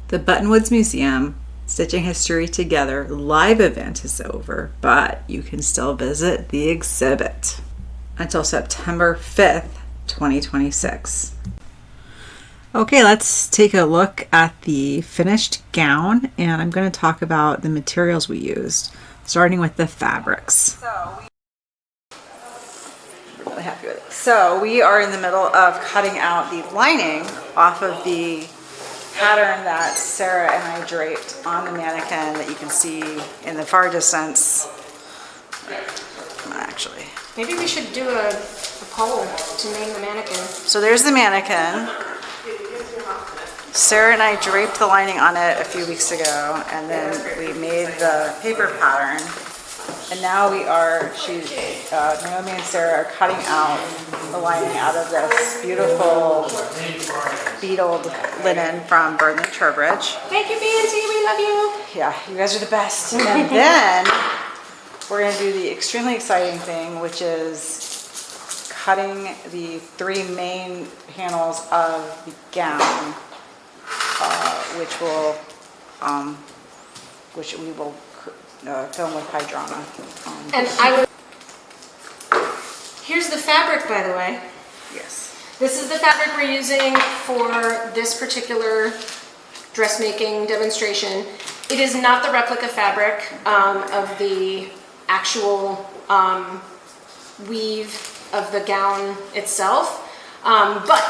The Buttonwoods Museum Stitching History Together live event is over, but you can still visit the exhibit until September 5th, 2026. Okay, let's take a look at the finished gown, and I'm going to talk about the materials we used, starting with the fabrics. Really happy with it. So we are in the middle of cutting out the lining off of the pattern that Sarah and I draped on the mannequin that you can see in the far distance. Actually, maybe we should do a poll to name the mannequin. So there's the mannequin. Sarah and I draped the lining on it a few weeks ago, and then we made the paper pattern. And now we are, Naomi and Sarah are cutting out the lining out of this beautiful beadled linen from Burnley and Trowbridge. Thank you, B&T, we love you. Yeah, you guys are the best. And then we're going to do the extremely exciting thing, which is cutting the 3 main panels of the gown, which we will film with Hydrama. Here's the fabric, by the way. Yes. This is the fabric we're using for this particular dressmaking demonstration. It is not the replica fabric of the actual weave of the gown itself, but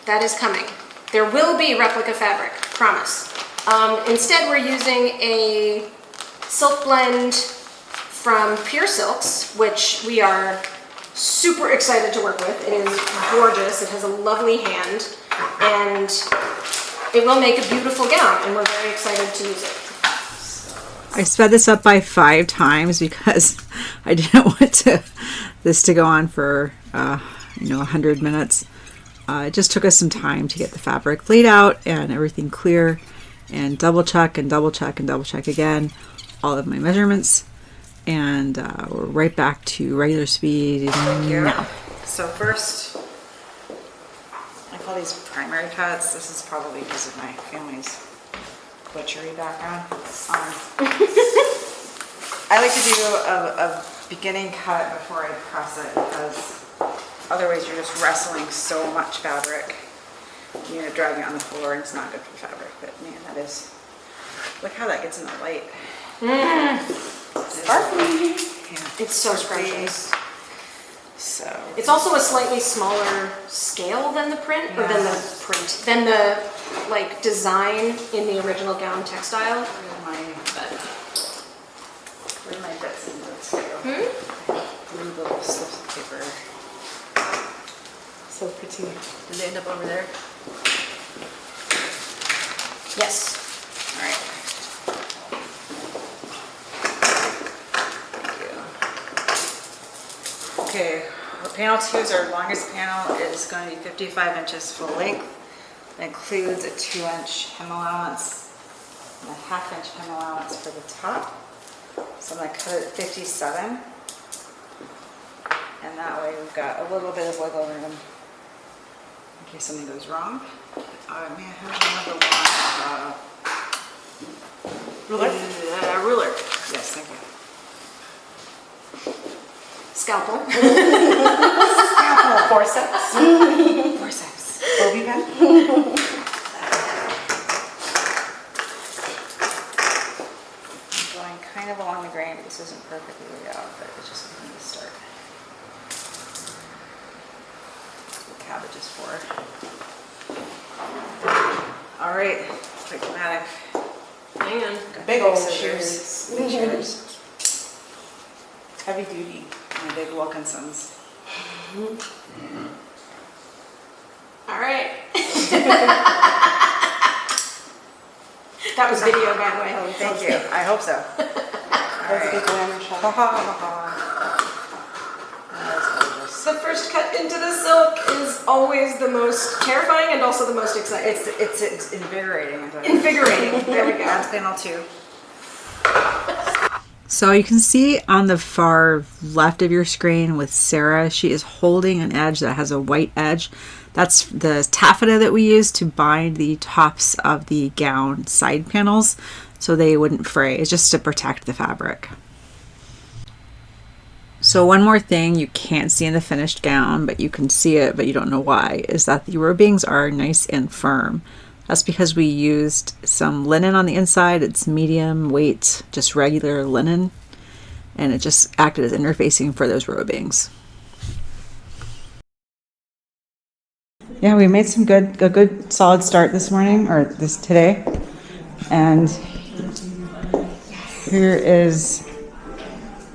that is coming. There will be replica fabric, promise. Instead, we're using a silk blend from Pure Silks, which we are super excited to work with. It is gorgeous. It has a lovely hand, and it will make a beautiful gown, and we're very excited to use it. I sped this up by 5 times because I didn't want this to go on for 100 minutes. It just took us some time to get the fabric laid out and everything clear, and double check and double check and double check again all of my measurements, and we're right back to regular speed now. So first, I call these primary cuts. This is probably because of my family's butchery background. I like to do a beginning cut before I press it, because otherwise you're just wrestling so much fabric. You know, dragging it on the floor, and it's not good for fabric. But man, that is, look how that gets in the light. Sparkly. Yeah, it's so scrumptious. So it's also a slightly smaller scale than the print, or than the like design in the original gown textile. Where are my bits in the scale? Blue little slips of paper. So pretty. Did they end up over there? Yes. All right. Thank you. Okay, panel 2 is our longest panel. It's going to be 55 inches full length. It includes a 2-inch hem allowance and a 1/2-inch hem allowance for the top. So I'm going to cut it at 57. And that way we've got a little bit of wiggle room in case something goes wrong. May I have another one? Ruler? Ruler. Yes, thank you. Scalpel. Scalpel. Forceps. Forceps. Bobby pen. I'm going kind of along the grain, but this isn't perfectly laid out, but it's just going to start. That's what cabbage is for. All right, quick dramatic. Hang on. Big old scissors. Big shears. Heavy duty. My big Wilkinsons. All right. That was video, by the way. Oh, thank you. I hope so. That was a good glamour shot. Ha ha ha ha. The first cut into the silk is always the most terrifying and also the most exciting. It's invigorating. Invigorating. There we go. That's panel 2. So you can see on the far left of your screen with Sarah, she is holding an edge that has a white edge. That's the taffeta that we use to bind the tops of the gown side panels so they wouldn't fray. It's just to protect the fabric. So one more thing you can't see in the finished gown, but you can see it, but you don't know why, is that the robings are nice and firm. That's because we used some linen on the inside. It's medium weight, just regular linen, and it just acted as interfacing for those robings. Yeah, we made a good solid start this morning, or today. And here is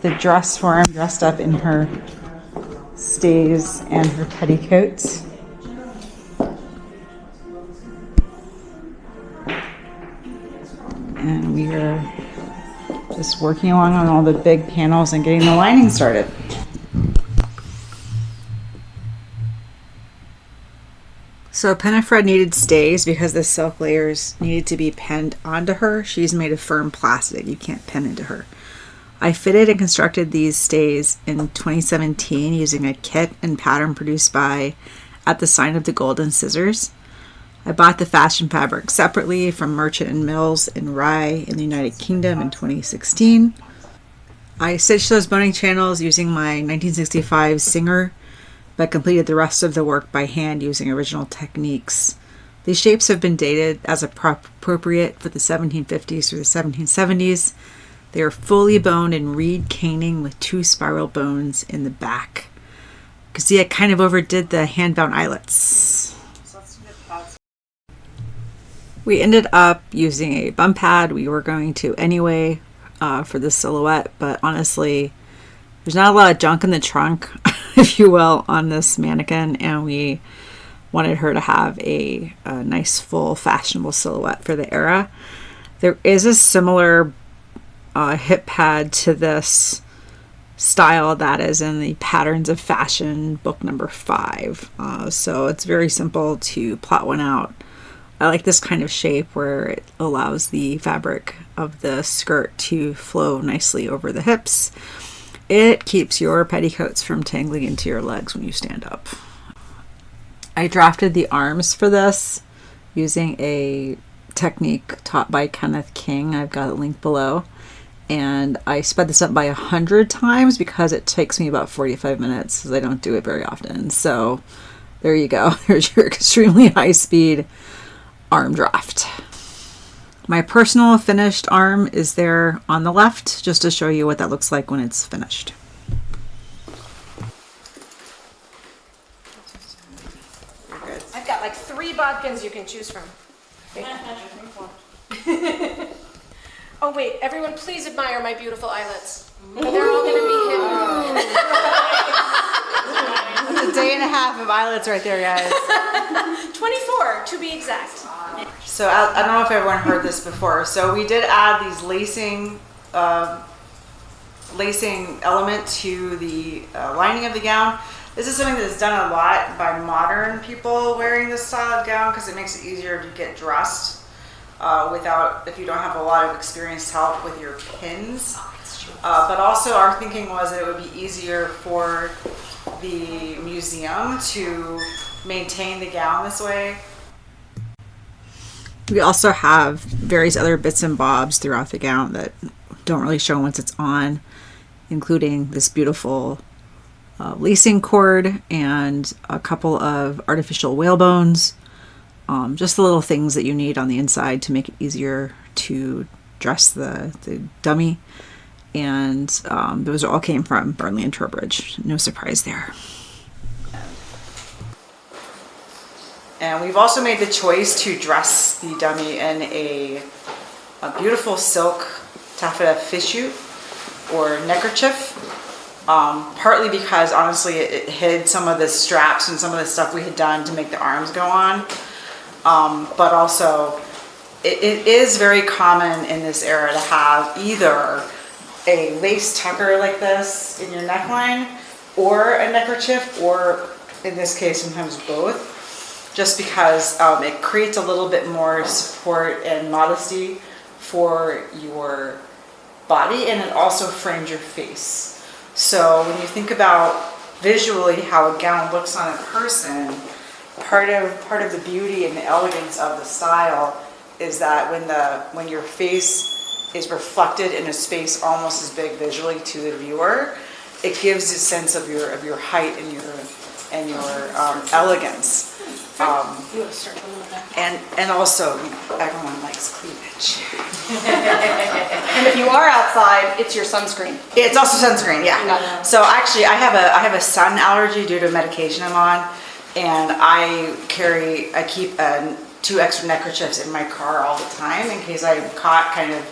the dress form dressed up in her stays and her petticoats. And we are just working along on all the big panels and getting the lining started. So Pinifred needed stays because the silk layers needed to be pinned onto her. She's made of firm plastic. You can't pin into her. I fitted and constructed these stays in 2017 using a kit and pattern produced by At the Sign of the Golden Scissors. I bought the fashion fabric separately from Merchant and Mills in Rye in the United Kingdom in 2016. I stitched those boning channels using my 1965 Singer, but completed the rest of the work by hand using original techniques. These shapes have been dated as appropriate for the 1750s through the 1770s. They are fully boned in reed caning with 2 spiral bones in the back. You can see I kind of overdid the hand-bound eyelets. We ended up using a bum pad. We were going to anyway for the silhouette, but honestly, there's not a lot of junk in the trunk, if you will, on this mannequin, and we wanted her to have a nice, full, fashionable silhouette for the era. There is a similar hip pad to this style that is in the Patterns of Fashion book number 5. So it's very simple to plot one out. I like this kind of shape where it allows the fabric of the skirt to flow nicely over the hips. It keeps your petticoats from tangling into your legs when you stand up. I drafted the arms for this using a technique taught by Kenneth King. I've got a link below. And I sped this up by 100 times because it takes me about 45 minutes because I don't do it very often. So there you go. There's your extremely high speed arm draft. My personal finished arm is there on the left just to show you what that looks like when it's finished. I've got like 3 bodkins you can choose from. Oh wait, everyone please admire my beautiful eyelets. They're all gonna be hidden. That's a day and a half of eyelets right there, guys. 24 to be exact. So I don't know if everyone heard this before. So we did add these lacing element to the lining of the gown. This is something that's done a lot by modern people wearing this style of gown because it makes it easier to get dressed if you don't have a lot of experienced help with your pins. But also our thinking was that it would be easier for the museum to maintain the gown this way. We also have various other bits and bobs throughout the gown that don't really show once it's on, including this beautiful lacing cord and a couple of artificial whalebones. Just the little things that you need on the inside to make it easier to dress the dummy. And those all came from Burnley and Trowbridge. No surprise there. And we've also made the choice to dress the dummy in a beautiful silk taffeta fichu or neckerchief. Partly because honestly it hid some of the straps and some of the stuff we had done to make the arms go on. But also it is very common in this era to have either a lace tucker like this in your neckline or a neckerchief, or in this case sometimes both. Just because it creates a little bit more support and modesty for your body, and it also frames your face. So when you think about visually how a gown looks on a person, part of the beauty and the elegance of the style is that when your face is reflected in a space almost as big visually to the viewer, it gives a sense of your height and your elegance. And also everyone likes cleavage. And if you are outside, it's your sunscreen. It's also sunscreen, yeah. No. So actually, I have a sun allergy due to a medication I'm on, and I keep 2 extra neckerchiefs in my car all the time in case I'm caught kind of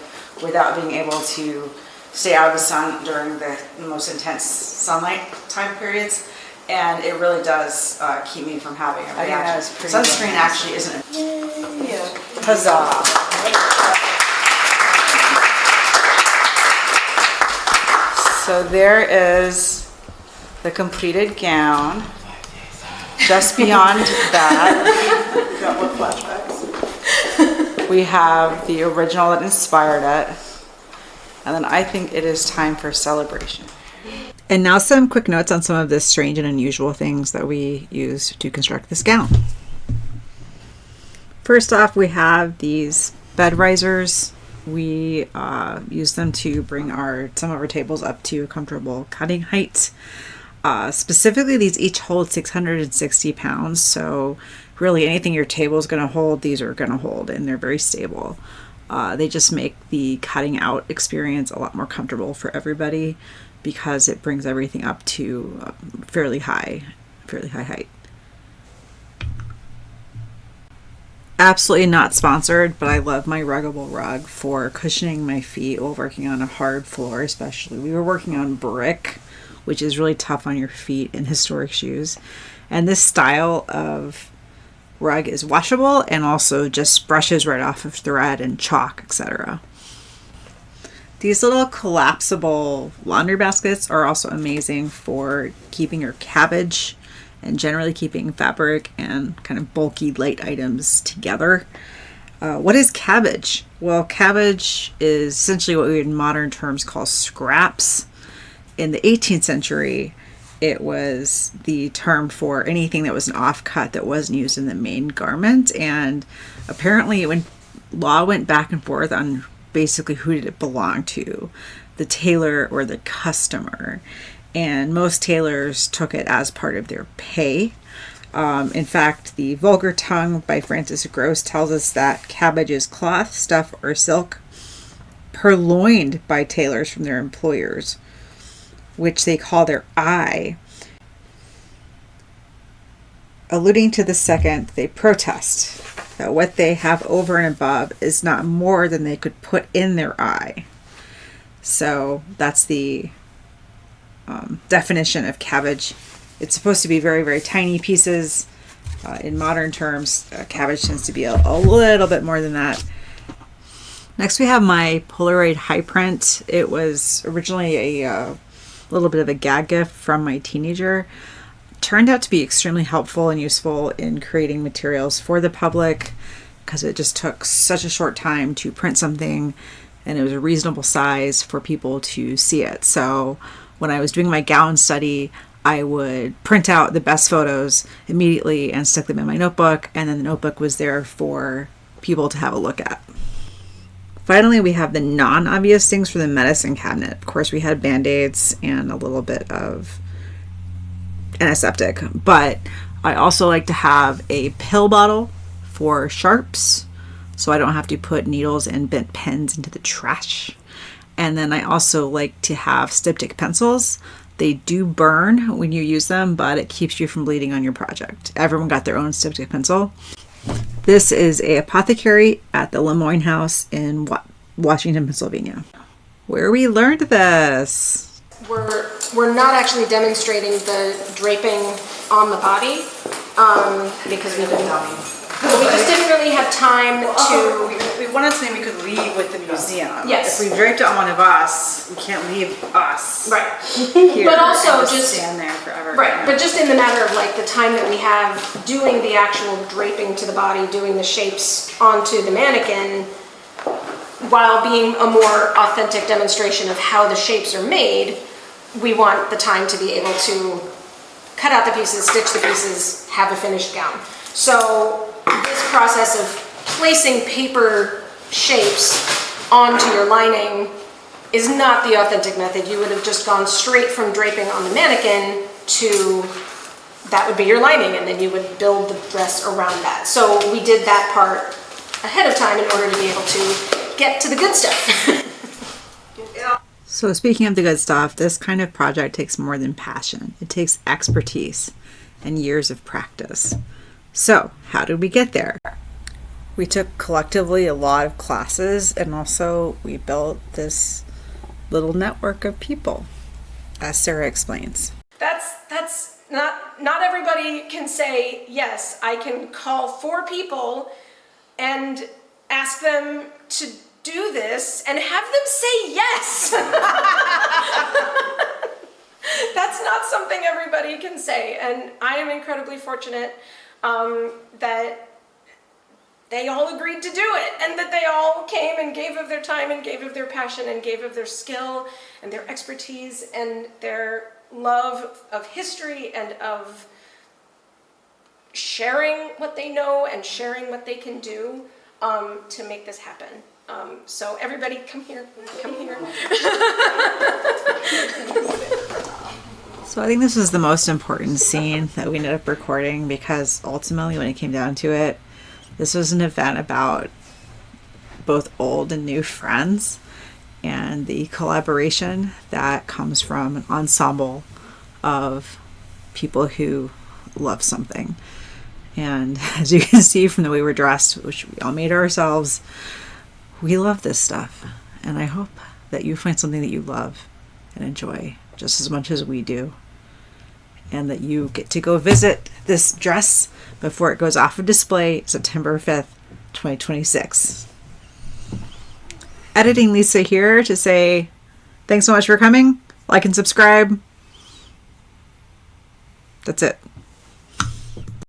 without being able to stay out of the sun during the most intense sunlight time periods. And it really does keep me from having a reaction. Sunscreen actually isn't. Yeah. Huzzah! So there is the completed gown. Just beyond that, Got more flashbacks. we have the original that inspired it. And then I think it is time for celebration. And now some quick notes on some of the strange and unusual things that we used to construct this gown. First off, we have these bed risers. We use them to bring some of our tables up to a comfortable cutting height. Specifically, these each hold 660 pounds. So really anything your table is going to hold, these are going to hold, and they're very stable. They just make the cutting out experience a lot more comfortable for everybody, because it brings everything up to fairly high height. Absolutely not sponsored, but I love my ruggable rug for cushioning my feet while working on a hard floor, especially. We were working on brick, which is really tough on your feet in historic shoes. And this style of rug is washable and also just brushes right off of thread and chalk, etc. These little collapsible laundry baskets are also amazing for keeping your cabbage and generally keeping fabric and kind of bulky light items together. What is cabbage? Well, cabbage is essentially what we in modern terms call scraps. In the 18th century, it was the term for anything that was an offcut that wasn't used in the main garment. And apparently when law went back and forth on basically who did it belong to, the tailor or the customer, and most tailors took it as part of their pay. In fact, the Vulgar Tongue by Francis Gross tells us that cabbage is cloth, stuff, or silk purloined by tailors from their employers, which they call their eye. Alluding to the second, they protest that what they have over and above is not more than they could put in their eye. So that's the definition of cabbage. It's supposed to be very, very tiny pieces. In modern terms, cabbage tends to be a little bit more than that. Next, we have my Polaroid high print. It was originally a little bit of a gag gift from my teenager. Turned out to be extremely helpful and useful in creating materials for the public, because it just took such a short time to print something, and it was a reasonable size for people to see it. So when I was doing my gown study, I would print out the best photos immediately and stick them in my notebook, and then the notebook was there for people to have a look at. Finally, we have the non-obvious things for the medicine cabinet. Of course, we had Band-Aids and a little bit of antiseptic, but I also like to have a pill bottle for sharps, so I don't have to put needles and bent pens into the trash. And then I also like to have styptic pencils. They do burn when you use them, but it keeps you from bleeding on your project. Everyone got their own styptic pencil. This is a apothecary at the Lemoyne House in Washington, Pennsylvania, where we learned this. We're not actually demonstrating the draping on the body because we just didn't really have time to. We wanted something we could leave with the museum. Yes. If we draped it on one of us, we can't leave us. Right. Here But also and just stand there forever. Right, but just in the matter of like the time that we have doing the actual draping to the body, doing the shapes onto the mannequin, while being a more authentic demonstration of how the shapes are made, we want the time to be able to cut out the pieces, stitch the pieces, have a finished gown. So this process of placing paper shapes onto your lining is not the authentic method. You would have just gone straight from draping on the mannequin to, that would be your lining, and then you would build the dress around that. So we did that part ahead of time in order to be able to get to the good stuff. So speaking of the good stuff, this kind of project takes more than passion. It takes expertise and years of practice. So how did we get there? We took collectively a lot of classes, and also we built this little network of people, as Sarah explains. That's not everybody can say, yes, I can call 4 people and ask them to do this and have them say yes. That's not something everybody can say, and I am incredibly fortunate that they all agreed to do it, and that they all came and gave of their time and gave of their passion and gave of their skill and their expertise and their love of history and of sharing what they know and sharing what they can do to make this happen. So everybody come here, come here. So I think this was the most important scene that we ended up recording, because ultimately when it came down to it, this was an event about both old and new friends, and the collaboration that comes from an ensemble of people who love something. And as you can see from the way we're dressed, which we all made ourselves, we love this stuff. And I hope that you find something that you love and enjoy just as much as we do, and that you get to go visit this dress before it goes off of display September 5th, 2026. Editing Lisa here to say thanks so much for coming. Like and subscribe. That's it.